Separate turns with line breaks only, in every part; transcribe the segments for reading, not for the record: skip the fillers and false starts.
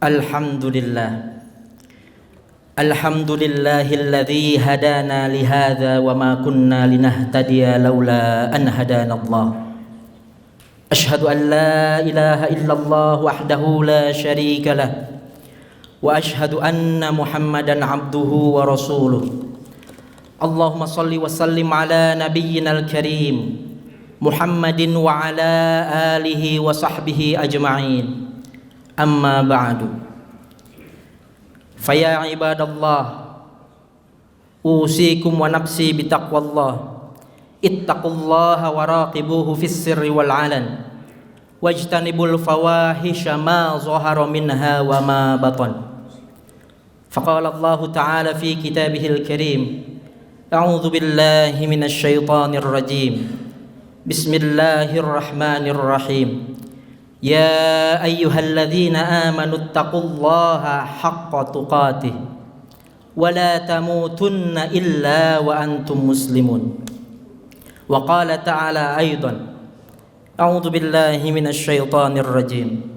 Alhamdulillah. Alhamdulillahilladzi hadana lihadza wa ma kunna linahtadiya laula an hadanallah. Asyhadu an la ilaha illallah wahdahu la syarika lah. Wa asyhadu anna Muhammadan abduhu wa rasuluh. Allahumma salli wa sallim ala nabiyyinal karim Muhammadin wa ala alihi wa sahbihi ajma'in. Amma ba'du. Faya ibadallah, usikum wa nafsi bitaqwallah. Ittaqullaha wa raqibuhu fis sirri wal alan. Wajtanibul fawahisha ma zahara minha wa ma batan. Faqala Allah Ta'ala fi kitabihil karim. A'udzu billahi minasy syaithanir rajim. Bismillahirrahmanirrahim. Ya ayyuhalladzina amanu taqullaha haqqa tuqatih wa la tamutunna illa wa antum muslimun. Wa qala ta'ala aidan, a'udzu billahi minasy syaithanir rajim.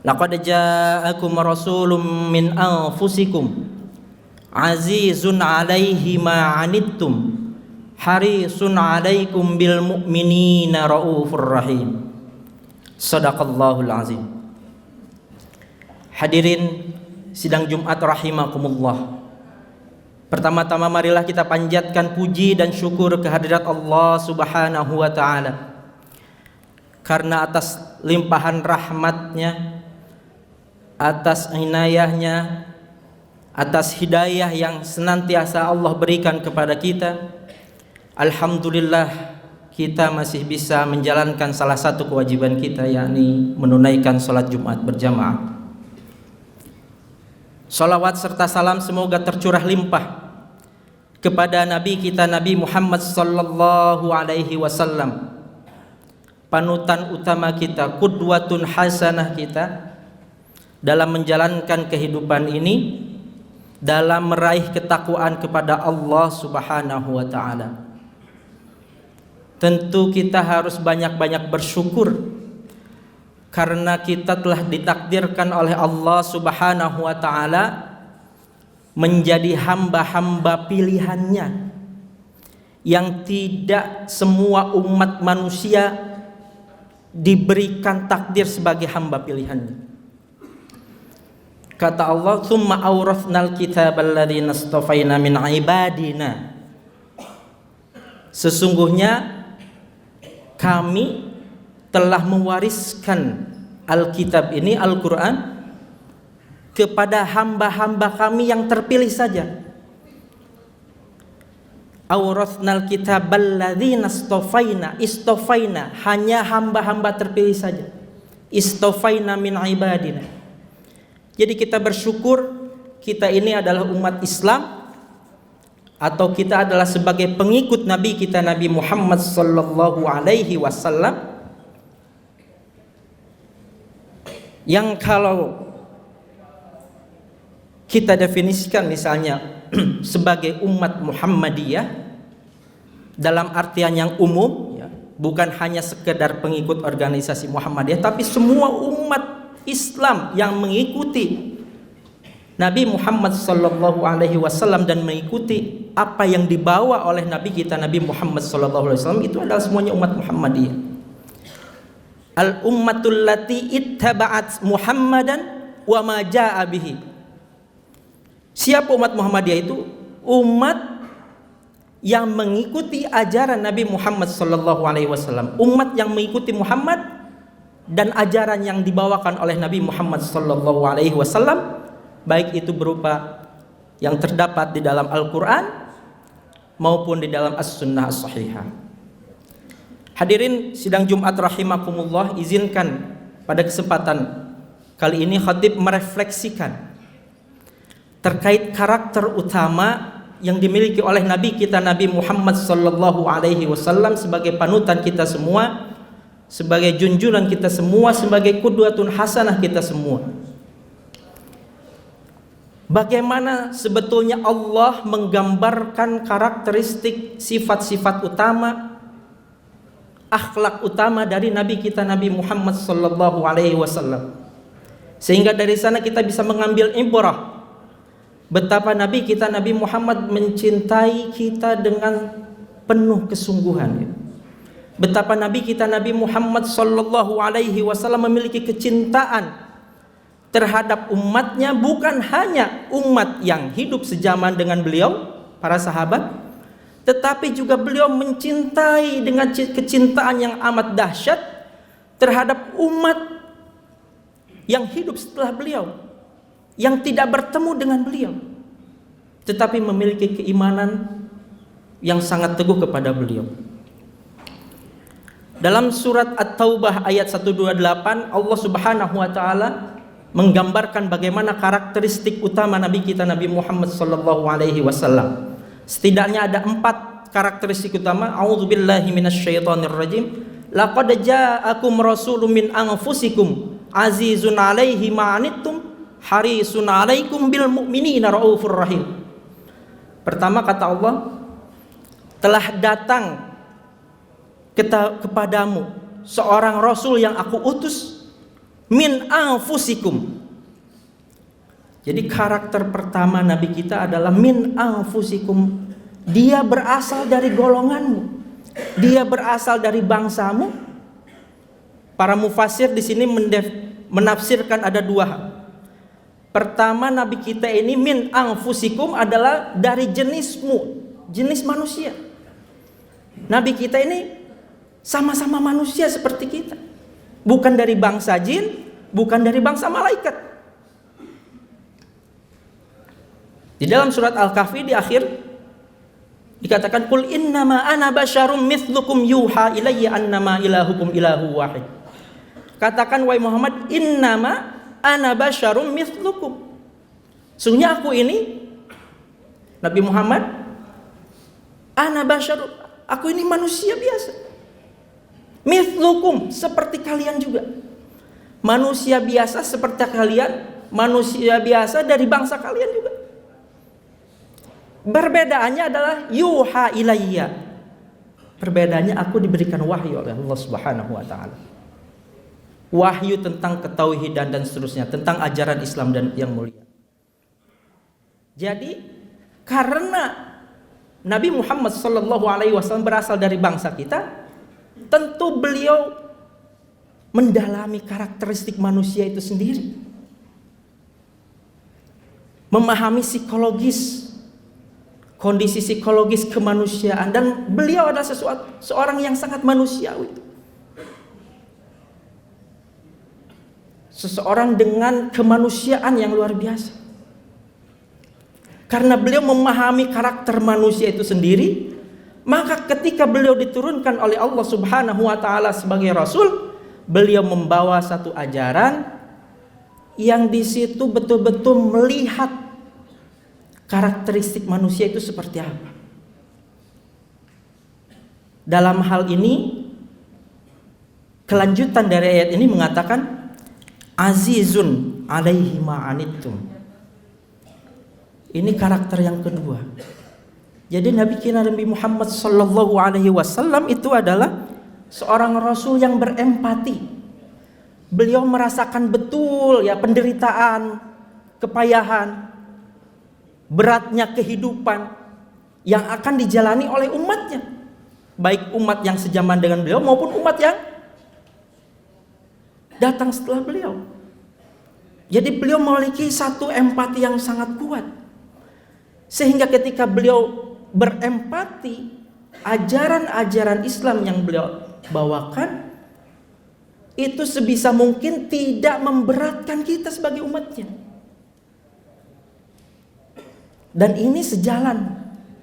Laqad ja'akum rasulun min anfusikum azizun 'alaihi ma 'anittum harisun 'alaikum bil mu'minina raufur rahim. Shadaqallahul azim. Hadirin sidang Jumat rahimakumullah. Pertama-tama marilah kita panjatkan puji dan syukur kehadirat Allah Subhanahu wa taala, karena atas limpahan rahmatnya, atas inayahnya, atas hidayah yang senantiasa Allah berikan kepada kita, alhamdulillah kita masih bisa menjalankan salah satu kewajiban kita, yakni menunaikan salat Jumat berjamaah. Salawat serta salam semoga tercurah limpah kepada Nabi kita Nabi Muhammad sallallahu alaihi wasallam, panutan utama kita, qudwatun hasanah kita dalam menjalankan kehidupan ini, dalam meraih ketakwaan kepada Allah Subhanahu wa taala. Tentu kita harus banyak-banyak bersyukur karena kita telah ditakdirkan oleh Allah Subhanahu wa taala menjadi hamba-hamba pilihannya, yang tidak semua umat manusia diberikan takdir sebagai hamba pilihannya. Kata Allah, "Tsumma awrathnal kitabal ladzina istafaina min ibadina." Sesungguhnya kami telah mewariskan Alkitab ini, Al-Quran, kepada hamba-hamba kami yang terpilih saja. Awrathnal kitabal ladzina istofaina, hanya hamba-hamba terpilih saja. Istofaina min ibadina. Jadi kita bersyukur kita ini adalah umat Islam, atau kita adalah sebagai pengikut Nabi kita Nabi Muhammad sallallahu alaihi wasallam, yang kalau kita definisikan misalnya sebagai umat Muhammadiyah dalam artian yang umum, ya, bukan hanya sekedar pengikut organisasi Muhammadiyah, tapi semua umat Islam yang mengikuti Nabi Muhammad sallallahu alaihi wasallam dan mengikuti apa yang dibawa oleh Nabi kita Nabi Muhammad sallallahu alaihi wasallam, itu adalah semuanya umat Muhammadiyah. Al ummatul lati ittaba'at Muhammadan wa ma jaa'a bihi. Siapa umat Muhammadiyah itu? Umat yang mengikuti ajaran Nabi Muhammad sallallahu alaihi wasallam, umat yang mengikuti Muhammad dan ajaran yang dibawakan oleh Nabi Muhammad sallallahu alaihi wasallam, baik itu berupa yang terdapat di dalam Al-Quran maupun di dalam As-Sunnah As-Sahihah. Hadirin sidang Jumat rahimakumullah, izinkan pada kesempatan kali ini khatib merefleksikan terkait karakter utama yang dimiliki oleh Nabi kita Nabi Muhammad sallallahu alaihi wasallam sebagai panutan kita semua, sebagai junjungan kita semua, sebagai qudwatun hasanah kita semua. Bagaimana sebetulnya Allah menggambarkan karakteristik sifat-sifat utama, akhlak utama dari Nabi kita Nabi Muhammad sallallahu alaihi wasallam. Sehingga dari sana kita bisa mengambil ibrah betapa Nabi kita Nabi Muhammad mencintai kita dengan penuh kesungguhan. Betapa Nabi kita Nabi Muhammad sallallahu alaihi wasallam memiliki kecintaan terhadap umatnya, bukan hanya umat yang hidup sejaman dengan beliau, para sahabat, tetapi juga beliau mencintai dengan kecintaan yang amat dahsyat terhadap umat yang hidup setelah beliau, yang tidak bertemu dengan beliau, tetapi memiliki keimanan yang sangat teguh kepada beliau. Dalam surat At-Taubah ayat 128, Allah Subhanahu wa taala menggambarkan bagaimana karakteristik utama Nabi kita Nabi Muhammad sallallahu alaihi wasallam. Setidaknya ada 4 karakteristik utama. A'udzubillahi minasyaitonirrajim. Laqad ja'akum rasulun min anfusikum azizun 'alaihi ma 'anittum harisun 'alaikum bil mu'minina raufur rahim. Pertama kata Allah, telah datang kepadamu seorang rasul yang aku utus min anfusikum. Jadi karakter pertama Nabi kita adalah min anfusikum. Dia berasal dari golonganmu. Dia berasal dari bangsamu. Para mufasir di sini menafsirkan ada 2 hal. Pertama, Nabi kita ini min anfusikum adalah dari jenismu, jenis manusia. Nabi kita ini sama-sama manusia seperti kita. Bukan dari bangsa jin, bukan dari bangsa malaikat. Di dalam surat Al-Kahfi di akhir dikatakan qul innama ana basyarum mithlukum yuha ilayya annama ilahukum ilahu wahid. Katakan wahai Muhammad, innama ana basyarum mithlukum. Sungguhnya aku ini Nabi Muhammad, ana basyarum, aku ini manusia biasa. Mithlukum, seperti kalian juga. Manusia biasa seperti kalian, manusia biasa dari bangsa kalian juga. Perbedaannya adalah yuha ilayya. Perbedaannya aku diberikan wahyu oleh Allah Subhanahu wa taala. Wahyu tentang ketauhidan dan seterusnya, tentang ajaran Islam dan yang mulia. Jadi karena Nabi Muhammad sallallahu alaihi wasallam berasal dari bangsa kita, tentu beliau mendalami karakteristik manusia itu sendiri. Memahami psikologis, kondisi psikologis kemanusiaan, dan beliau adalah seorang yang sangat manusiawi. Seseorang dengan kemanusiaan yang luar biasa. Karena beliau memahami karakter manusia itu sendiri, maka ketika beliau diturunkan oleh Allah Subhanahu wa taala sebagai rasul, beliau membawa satu ajaran yang di situ betul-betul melihat karakteristik manusia itu seperti apa. Dalam hal ini, kelanjutan dari ayat ini mengatakan azizun alaihi ma'anittum. Ini karakter yang kedua. Jadi Nabi kita Nabi Muhammad sallallahu alaihi wasallam itu adalah seorang rasul yang berempati. Beliau merasakan betul ya penderitaan, kepayahan, beratnya kehidupan yang akan dijalani oleh umatnya, baik umat yang sejaman dengan beliau maupun umat yang datang setelah beliau. Jadi beliau memiliki satu empati yang sangat kuat, sehingga ketika beliau berempati, ajaran-ajaran Islam yang beliau bawakan itu sebisa mungkin tidak memberatkan kita sebagai umatnya. Dan ini sejalan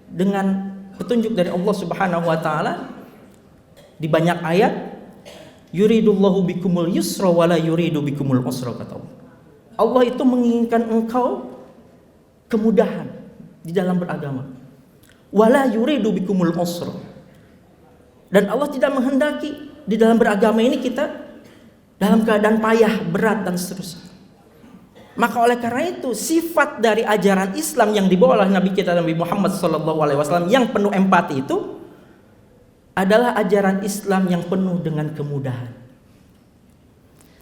dengan petunjuk dari Allah Subhanahu wa taala di banyak ayat, yuridullahu bikumul yusra wala yuridu bikumul usra, kata Allah. Allah itu menginginkan engkau kemudahan di dalam beragama. Wala yuridu bikumul usra. Dan Allah tidak menghendaki di dalam beragama ini kita dalam keadaan payah, berat dan seterusnya. Maka oleh karena itu sifat dari ajaran Islam yang dibawa oleh Nabi kita Nabi Muhammad SAW yang penuh empati itu adalah ajaran Islam yang penuh dengan kemudahan.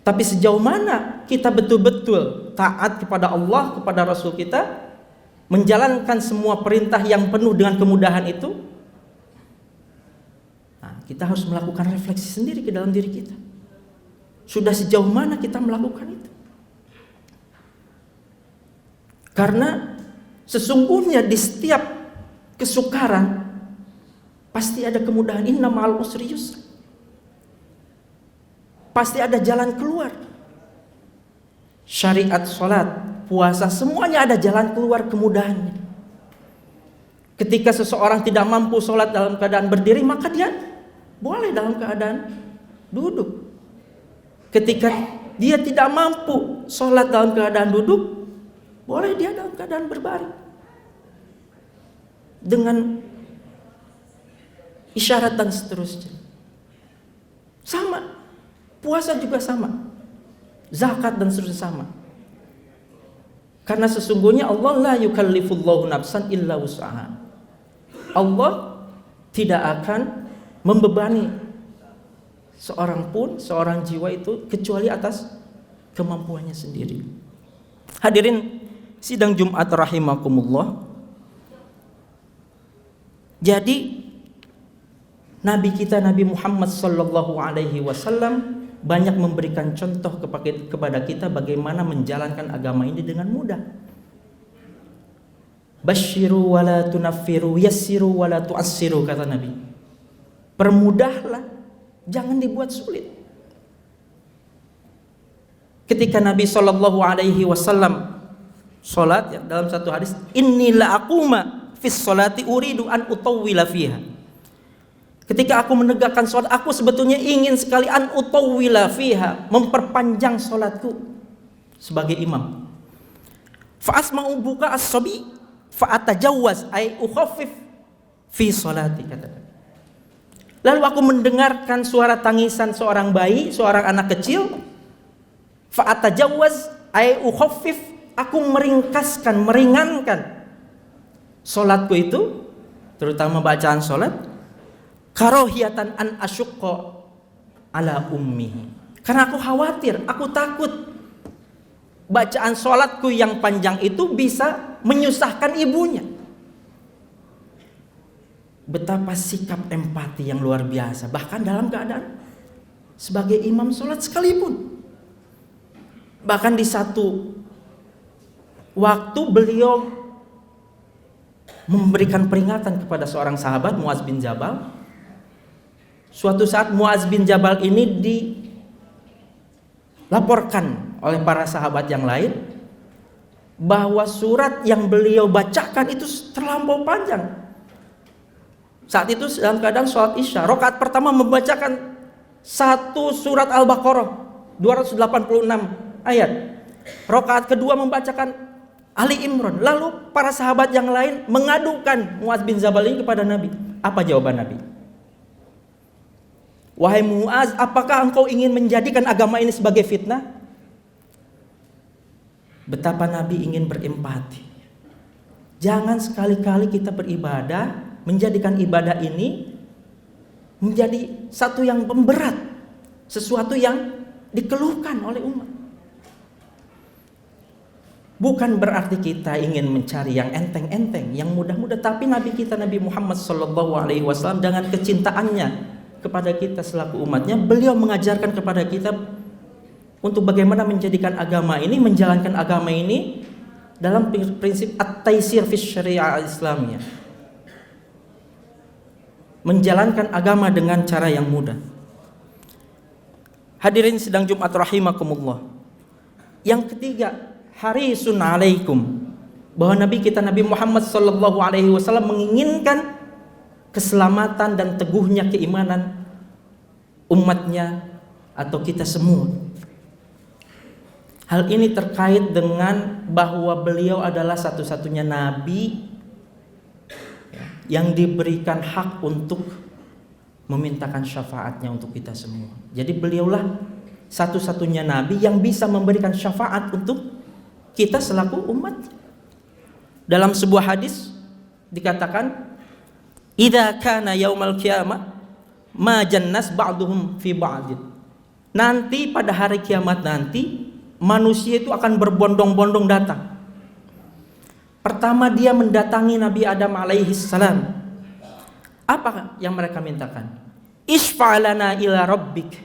Tapi sejauh mana kita betul-betul taat kepada Allah, kepada Rasul kita, menjalankan semua perintah yang penuh dengan kemudahan itu, nah, kita harus melakukan refleksi sendiri ke dalam diri kita. Sudah sejauh mana kita melakukan itu? Karena sesungguhnya di setiap kesukaran pasti ada kemudahan. Inna ma'al usri yusra. Pasti ada jalan keluar. Syariat, sholat, puasa, semuanya ada jalan keluar kemudahannya. Ketika seseorang tidak mampu sholat dalam keadaan berdiri, maka dia boleh dalam keadaan duduk. Ketika dia tidak mampu sholat dalam keadaan duduk, boleh dia dalam keadaan berbaring. Dengan isyarat dan seterusnya. Sama. Puasa juga sama, zakat dan seterusnya sama. Karena sesungguhnya Allah la yukallifullahu nafsan illa wus'aha. Allah tidak akan membebani seorang jiwa itu kecuali atas kemampuannya sendiri. Hadirin sidang Jumat rahimakumullah. Jadi Nabi kita Nabi Muhammad sallallahu alaihi wasallam banyak memberikan contoh kepada kita bagaimana menjalankan agama ini dengan mudah. Basyiru wala tunaffiru, yassiru wala tu'assiru, kata Nabi. Permudahlah, jangan dibuat sulit. Ketika Nabi sallallahu alaihi wasallam salat, ya, dalam satu hadis, inni la aquma fis salati uridu an utawwila fiha. Ketika aku menegakkan sholat, aku sebetulnya ingin sekali an utawwila fiha, memperpanjang sholatku sebagai imam. Fa asma'u buka as-sabi fa atajawwaz ay ukhaffif fi sholati, kata. Lalu aku mendengarkan suara tangisan seorang bayi, seorang anak kecil. Fa atajawwaz ay ukhaffif, aku meringkaskan, meringankan sholatku itu, terutama bacaan sholat. Karohiyatan an asyukko ala ummihi, karena aku khawatir, aku takut bacaan sholatku yang panjang itu bisa menyusahkan ibunya. Betapa sikap empati yang luar biasa, bahkan dalam keadaan sebagai imam sholat sekalipun. Bahkan di satu waktu beliau memberikan peringatan kepada seorang sahabat, Muaz bin Jabal. Suatu saat Muaz bin Jabal ini dilaporkan oleh para sahabat yang lain bahwa surat yang beliau bacakan itu terlampau panjang. Saat itu dalam keadaan sholat isya, rakaat pertama membacakan satu surat Al-Baqarah 286 ayat. Rakaat kedua membacakan Ali Imran. Lalu para sahabat yang lain mengadukan Muaz bin Jabal ini kepada Nabi. Apa jawaban Nabi? Wahai Muaz, apakah engkau ingin menjadikan agama ini sebagai fitnah? Betapa Nabi ingin berempati. Jangan sekali-kali kita beribadah, menjadikan ibadah ini menjadi satu yang pemberat, sesuatu yang dikeluhkan oleh umat. Bukan berarti kita ingin mencari yang enteng-enteng, yang mudah-mudah, tapi Nabi kita Nabi Muhammad SAW dengan kecintaannya kepada kita selaku umatnya, beliau mengajarkan kepada kita untuk bagaimana menjadikan agama ini, menjalankan agama ini dalam prinsip at-taisir fi syariah Islamiyah. Menjalankan agama dengan cara yang mudah. Hadirin sidang Jumat rahimakumullah. Yang ketiga, harisun alaikum, bahwa Nabi kita Nabi Muhammad SAW menginginkan keselamatan dan teguhnya keimanan umatnya atau kita semua. Hal ini terkait dengan bahwa beliau adalah satu-satunya nabi yang diberikan hak untuk memintakan syafaatnya untuk kita semua. Jadi beliaulah satu-satunya nabi yang bisa memberikan syafaat untuk kita selaku umat. Dalam sebuah hadis dikatakan, idza kana yaumal qiyamah ma jannas ba'duhum fi ba'din Nanti pada hari kiamat nanti manusia itu akan berbondong-bondong datang. Pertama dia mendatangi Nabi Adam alaihi salam. Apa yang mereka mintakan? Isfa'lana ila rabbik.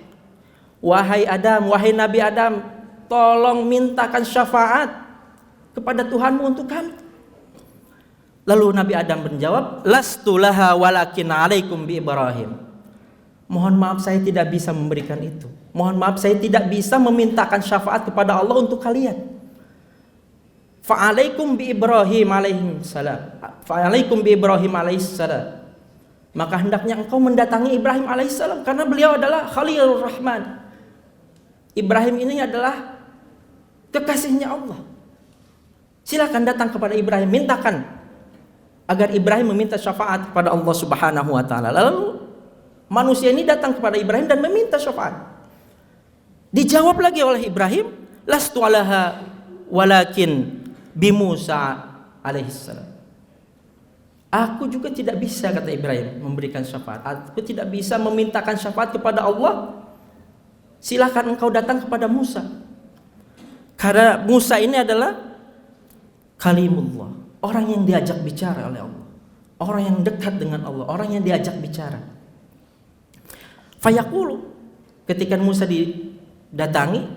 Wahai Adam, wahai Nabi Adam, tolong mintakan syafaat kepada Tuhanmu untuk kami. Lalu Nabi Adam menjawab, lastu laha walakin alaikum bi Ibrahim. Mohon maaf saya tidak bisa memberikan itu. Mohon maaf saya tidak bisa memintakan syafaat kepada Allah untuk kalian. Fa'alaikum bi Ibrahim alaihi salam. Fa'alaikum bi Ibrahim alaihi salam. Maka hendaknya engkau mendatangi Ibrahim alaihi salam karena beliau adalah Khalilur Rahman. Ibrahim ini adalah kekasihnya Allah. Silakan datang kepada Ibrahim, mintakan agar Ibrahim meminta syafaat kepada Allah Subhanahu wa taala. Lalu manusia ini datang kepada Ibrahim dan meminta syafaat. Dijawab lagi oleh Ibrahim, lastu alaha walakin bi Musa alaihissalam. Aku juga tidak bisa, kata Ibrahim, memberikan syafaat. Aku tidak bisa memintakan syafaat kepada Allah. Silakan engkau datang kepada Musa. Karena Musa ini adalah kalimullah, orang yang diajak bicara oleh Allah, orang yang dekat dengan Allah, orang yang diajak bicara. Fayaqulu, ketika Musa didatangi,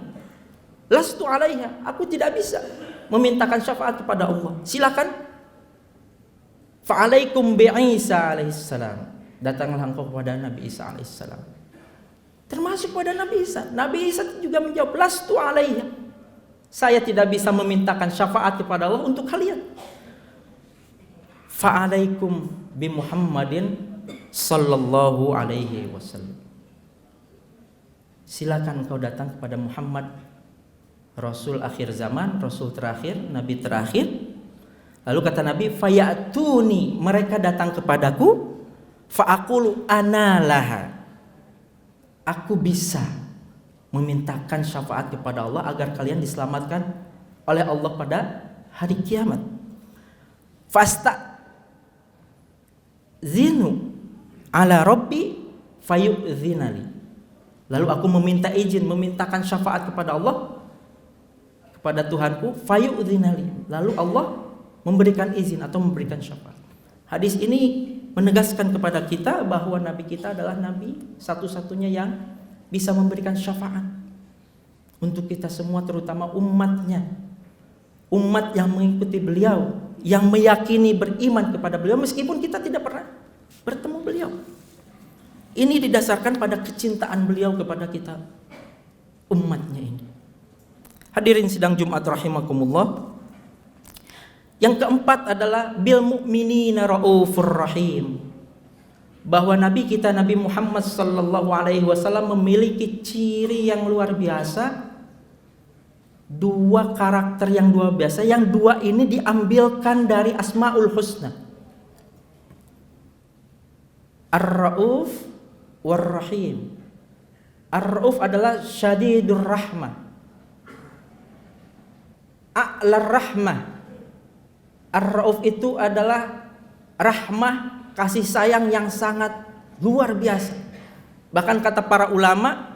lastu alaiha, aku tidak bisa memintakan syafaat kepada Allah. Silakan. Fa'alaikum bi Isa alaihissalam. Datanglah engkau kepada Nabi Isa alaihissalam. Termasuk pada Nabi Isa. Nabi Isa juga menjawab, lastu alaiha. Saya tidak bisa memintakan syafaat kepada Allah untuk kalian. Fa'alaikum bi Muhammadin sallallahu alaihi wasallam. Silakan engkau datang kepada Muhammad, Rasul akhir zaman, Rasul terakhir, Nabi terakhir. Lalu kata Nabi, fayatuni, mereka datang kepadaku, faakulu analaha, aku bisa memintakan syafaat kepada Allah agar kalian diselamatkan oleh Allah pada hari kiamat. Fasta zinu ala rabbi fayu'dzinali. Lalu aku meminta izin, memintakan syafaat kepada Allah, kepada Tuhanku, fayu'dzinali. Lalu Allah memberikan izin atau memberikan syafaat. Hadis ini menegaskan kepada kita bahwa Nabi kita adalah Nabi satu-satunya yang bisa memberikan syafaat untuk kita semua, terutama umatnya, umat yang mengikuti beliau, yang meyakini, beriman kepada beliau meskipun kita tidak pernah bertemu beliau. Ini didasarkan pada kecintaan beliau kepada kita, umatnya ini. Hadirin sidang Jumat rahimakumullah. Yang keempat adalah bil mu'minina raufur rahim. Bahwa Nabi kita, Nabi Muhammad sallallahu alaihi wasallam memiliki ciri yang luar biasa. Dua karakter yang luar biasa. Yang dua ini diambilkan dari Asmaul Husna. Ar-Rauf war-Rahim. Ar-Rauf adalah syadidur rahmah, a'lar rahmah. Ar-Rauf itu adalah rahmah, kasih sayang yang sangat luar biasa. Bahkan kata para ulama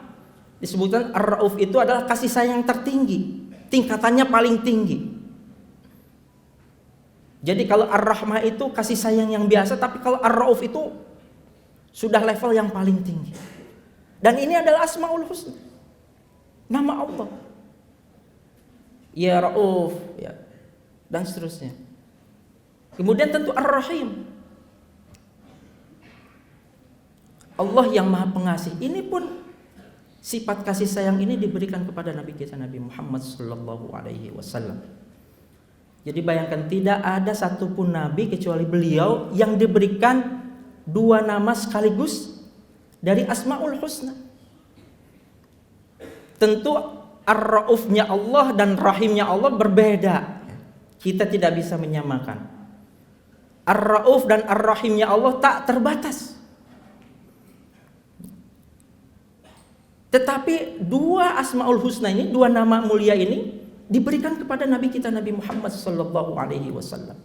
disebutkan Ar-Rauf itu adalah kasih sayang tertinggi, tingkatannya paling tinggi. Jadi kalau Ar-Rahmah itu kasih sayang yang biasa, tapi kalau Ar-Rauf itu sudah level yang paling tinggi. Dan ini adalah Asmaul Husna, nama Allah. Ya Rauf, ya, dan seterusnya. Kemudian tentu Ar-Rahim, Allah yang Maha Pengasih. Ini pun sifat kasih sayang ini diberikan kepada Nabi kita, Nabi Muhammad sallallahu alaihi wasallam. Jadi bayangkan, tidak ada satupun Nabi kecuali beliau yang diberikan dua nama sekaligus dari Asmaul Husna. Tentu Ar-Raufnya Allah dan Rahimnya Allah berbeda. Kita tidak bisa menyamakan. Ar-Rauf dan Ar-Rahimnya Allah tak terbatas. Tetapi dua Asmaul Husna ini, dua nama mulia ini diberikan kepada Nabi kita, Nabi Muhammad sallallahu alaihi wasallam.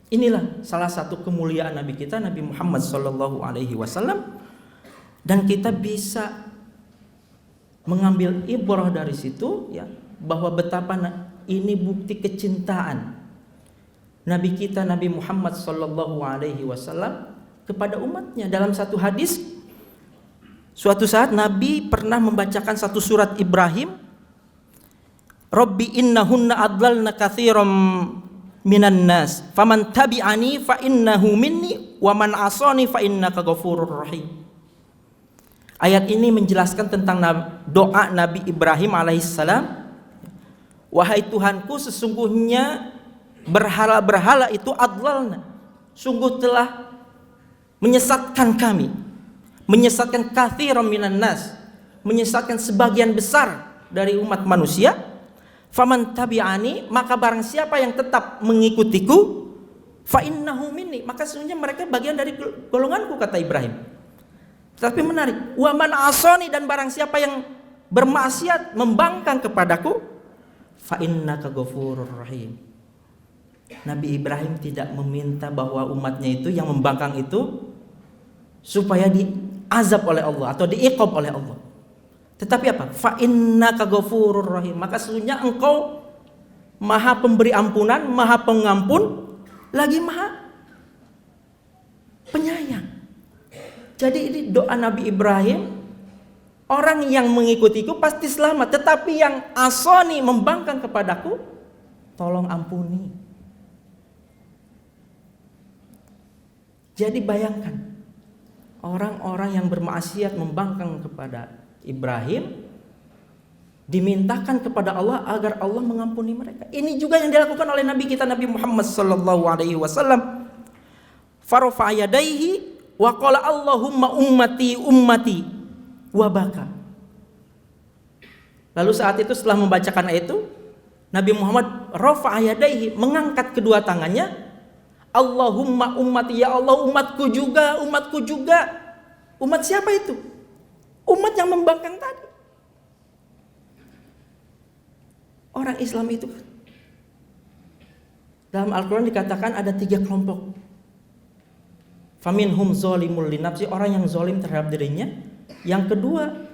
Inilah salah satu kemuliaan Nabi kita, Nabi Muhammad sallallahu alaihi wasallam, dan kita bisa mengambil ibrah dari situ ya, bahwa betapa ini bukti kecintaan Nabi kita Nabi Muhammad sallallahu alaihi wasallam kepada umatnya. Dalam satu hadis, suatu saat Nabi pernah membacakan satu surat Ibrahim, Rabbi innahunna adlalna katsiran minan nas faman tabi'ani fa innahu minni wa man asani fa innaka ghafurur rahim. Ayat ini menjelaskan tentang doa Nabi Ibrahim alaihissalam, wahai Tuhanku, sesungguhnya berhala-berhala itu adlalna, sungguh telah menyesatkan kami, menyesatkan katsiran minan nas, menyesatkan sebagian besar dari umat manusia. Faman tabi'ani, maka barang siapa yang tetap mengikutiku, fa innahu minni, maka sesungguhnya mereka bagian dari golonganku, kata Ibrahim. Tapi menarik, wa man asani, dan barang siapa yang bermaksiat membangkang kepadaku, fa innaka ghafurur rahim. Nabi Ibrahim tidak meminta bahwa umatnya itu yang membangkang itu supaya diazab oleh Allah atau diiqab oleh Allah. Tetapi apa? Fa innaka ghafurur rahim, maka sesungguhnya engkau Maha pemberi ampunan, Maha pengampun, lagi Maha penyayang. Jadi ini doa Nabi Ibrahim, orang yang mengikutiku pasti selamat, tetapi yang asani, membangkang kepadaku, tolong ampuni. Jadi bayangkan, orang-orang yang bermaksiat membangkang kepada Ibrahim, dimintakan kepada Allah agar Allah mengampuni mereka. Ini juga yang dilakukan oleh Nabi kita Nabi Muhammad sallallahu alaihi wasallam. Farafa yadaihi wa qala Allahumma ummati ummati wa baka. Lalu saat itu setelah membacakan ayat itu, Nabi Muhammad rafa yadaihi, mengangkat kedua tangannya, Allahumma ummati, ya Allah umatku juga, umatku juga. Umat siapa itu? Umat yang membangkang tadi. Orang Islam itu dalam Al-Quran dikatakan ada 3 kelompok. Faminhum zolimul linafsi, orang yang zolim terhadap dirinya. Yang kedua,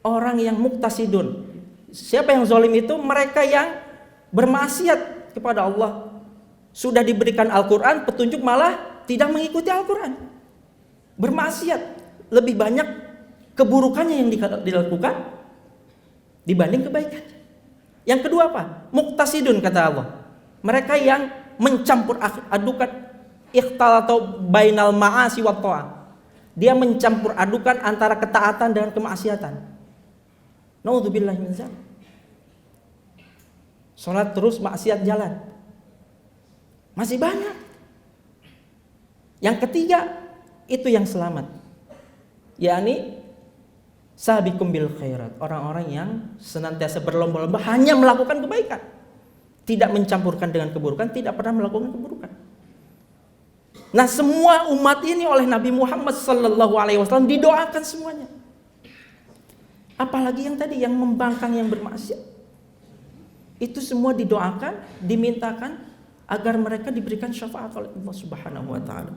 orang yang muktasidun. Siapa yang zolim itu? Mereka yang bermaksiat kepada Allah. Sudah diberikan Al-Quran, petunjuk malah tidak mengikuti Al-Quran. Bermaksiat, lebih banyak keburukannya yang dilakukan dibanding kebaikannya. Yang kedua apa? Muktasidun, kata Allah. Mereka yang mencampur adukan, ikhtalatu bainal ma'asi wa ta'ah. Dia mencampur adukan antara ketaatan dengan kemaksiatan. Naudzubillahi min dzalik. Salat terus, maksiat jalan. Masih banyak. Yang ketiga, itu yang selamat. yakni sabiqum bil khairat, orang-orang yang senantiasa berlomba-lomba hanya melakukan kebaikan, tidak mencampurkan dengan keburukan, tidak pernah melakukan keburukan. Nah, semua umat ini oleh Nabi Muhammad sallallahu alaihi wasallam didoakan semuanya. Apalagi yang tadi yang membangkang, yang bermaksiat. Itu semua didoakan, dimintakan agar mereka diberikan syafaat oleh Allah Subhanahu wa taala.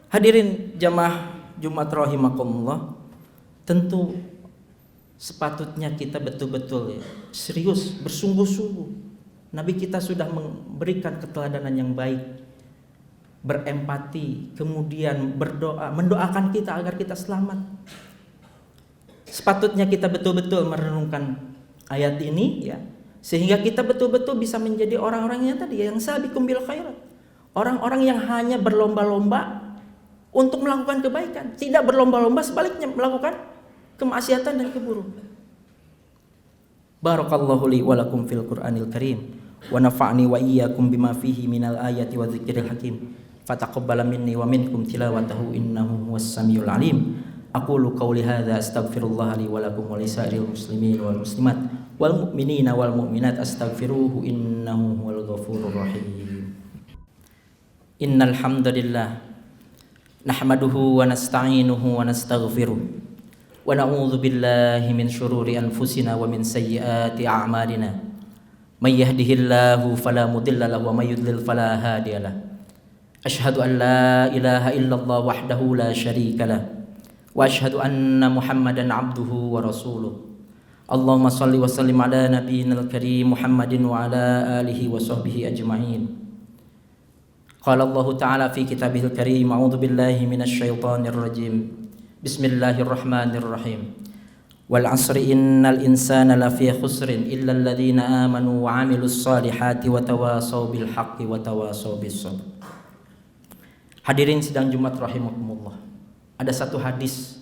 Hadirin jamaah Jumat rahimakumullah, tentu sepatutnya kita betul-betul serius, bersungguh-sungguh. Nabi kita sudah memberikan keteladanan yang baik, berempati, kemudian berdoa, mendoakan kita agar kita selamat. Sepatutnya kita betul-betul merenungkan ayat ini, ya, sehingga kita betul-betul bisa menjadi orang-orang yang tadi yang sabiqum bil khairat, orang-orang yang hanya berlomba-lomba untuk melakukan kebaikan, tidak berlomba-lomba sebaliknya melakukan kemaksiatan dan keburukan. Barakallahu li wa lakum fil Qur'anil Karim wa nafa'ni wa iyyakum bima fihi minal ayati wa dzikril hakim. Fataqabbal minni wa minkum tilawatahu innahu huwas samiul alim. Aqulu qawli hadza astaghfirullah li wa lakum wa lisairil muslimin wal muslimat wal mu'minina wal mu'minat astaghfiruhu innahu huwal ghafurur rahim. Innal hamdalillah nahmaduhu wa nasta'inuhu wa nastaghfiruh wa na'udzu billahi min syururi anfusina wa min sayyiati a'malina may yahdihillahu fala mudilla lahu wa may yudlil fala hadiyalah. Asyhadu an la ilaha illallah wahdahu la syarika lah wa asyhadu anna Muhammadan abduhu wa rasuluh. Allahumma salli wa sallim ala nabiyyinal karim Muhammadin wa ala alihi wa sahbihi ajma'in. Qala Allah Ta'ala fi kitabihil karim, a'udzu billahi minasy syaithanir rajim. Bismillahirrahmanirrahim. Wal 'asri innal insana lafi khusrin illa alladziina aamanu wa 'amilus shalihati wa tawashaw bil haqqi wa tawashaw bis sabr. Hadirin sidang Jumat rahimakumullah. Ada satu hadis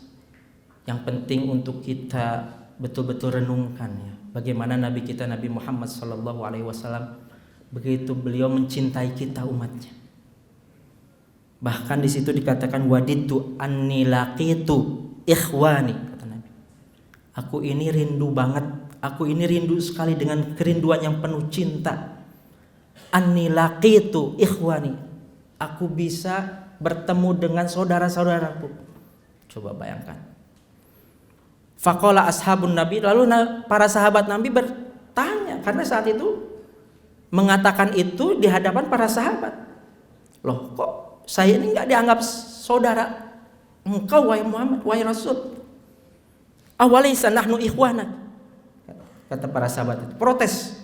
yang penting untuk kita betul-betul renungkan ya. Bagaimana Nabi kita Nabi Muhammad sallallahu alaihi wasallam begitu beliau mencintai kita umatnya. Bahkan di situ dikatakan waditu anni laqitu ikhwani. Aku ini rindu banget, aku ini rindu sekali dengan kerinduan yang penuh cinta. Anni laqitu ikhwani. Aku bisa bertemu dengan saudara-saudaraku. Coba bayangkan. Faqala ashabun Nabi, lalu para sahabat Nabi bertanya karena saat itu mengatakan itu di hadapan para sahabat. Loh, kok saya ini enggak dianggap saudara engkau wahai Muhammad, wahai Rasul? Awalaysa nahnu ikhwana, kata para sahabat itu, protes.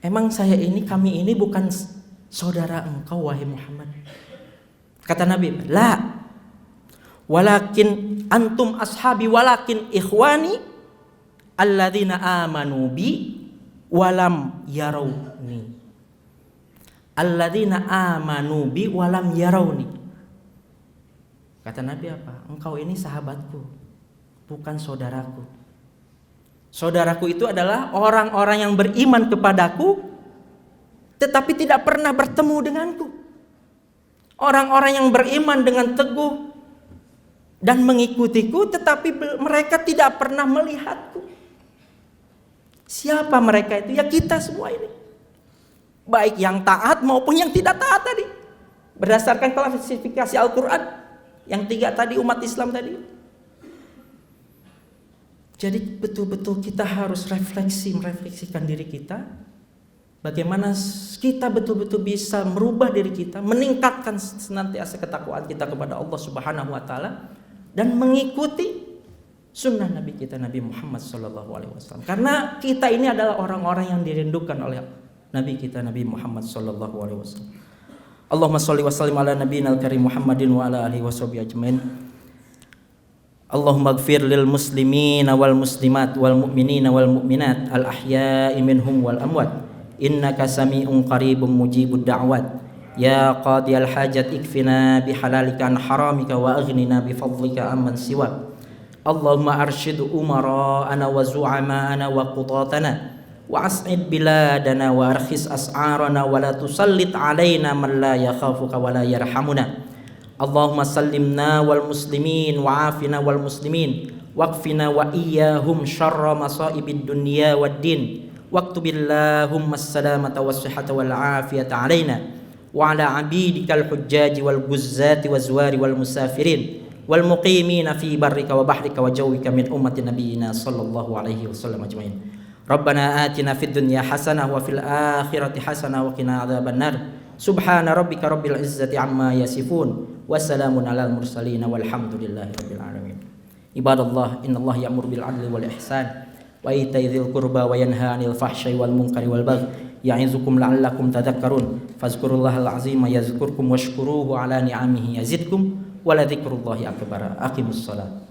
Emang kami ini bukan saudara engkau wahai Muhammad? Kata Nabi, la, walakin antum ashabi walakin ikhwani alladzina amanu bi walam yarawni. Alladzina amanu bi walam yarawni. Kata Nabi apa? Engkau ini sahabatku, bukan saudaraku. Saudaraku itu adalah orang-orang yang beriman kepadaku tetapi tidak pernah bertemu denganku. Orang-orang yang beriman dengan teguh dan mengikutiku tetapi mereka tidak pernah melihatku. Siapa mereka itu? Ya kita semua ini. Baik yang taat maupun yang tidak taat tadi. Berdasarkan klasifikasi Al-Quran yang 3 tadi, umat Islam tadi. Jadi betul-betul kita harus merefleksikan diri kita. Bagaimana kita betul-betul bisa merubah diri kita, meningkatkan senantiasa ketakwaan kita kepada Allah Subhanahu wa taala dan mengikuti sunnah Nabi kita Nabi Muhammad sallallahu alaihi wasallam. Karena kita ini adalah orang-orang yang dirindukan oleh Nabi kita Nabi Muhammad sallallahu alaihi wasallam. Allahumma shalli wa sallim ala nabiyyina al-karim Muhammadin wa ala alihi washabihi ajmain. Allahumma ighfir lil muslimina wal muslimat wal mu'minina wal mu'minat al ahya'i minhum wal amwat innaka sami'un qaribun mujibud da'wat ya qadiyal hajat ikfina bihalalika an haramika wa aghnina bifadlika amman siwak. Allahumma arshid umara'ana wa zu'ama'ana wa qutatana wa as'id biladana wa arkhis as'arana wa la tusallit alaina man la yakhafuka wa la yarhamuna. Allahumma sallimna wal muslimin wa afina wal muslimin waqfina wa iyyahum syarra masaibid dunya wad din waqtubillahumma as-salamata was sihhata wal afiyata alaina wa ala abidikal hujjaji wal guzzati wazwari wal musafirin wal muqimina fi barrika wa bahrika wa jawwika min ummati nabiyyina sallallahu alaihi wasallam ajmain. Rabbana atina fid dunya hasanah wa fil akhirati hasanah wa qina adzabannar. Subhana rabbika rabbil izzati amma yasifun wa salamun alal mursalin walhamdulillahi rabbil alamin. Ibadallah, innallaha ya'muru bil 'adli wal ihsan wa ita'i dzil qurba wa yanha 'anil fahsya'i wal munkari wal baghi ya'izukum la'allakum tadhakkarun. Fazkurullahal 'azima yazkurkum washkuruhu 'ala ni'amihi yazidkum wa la dzikrullahi akbar. Aqimus shalah.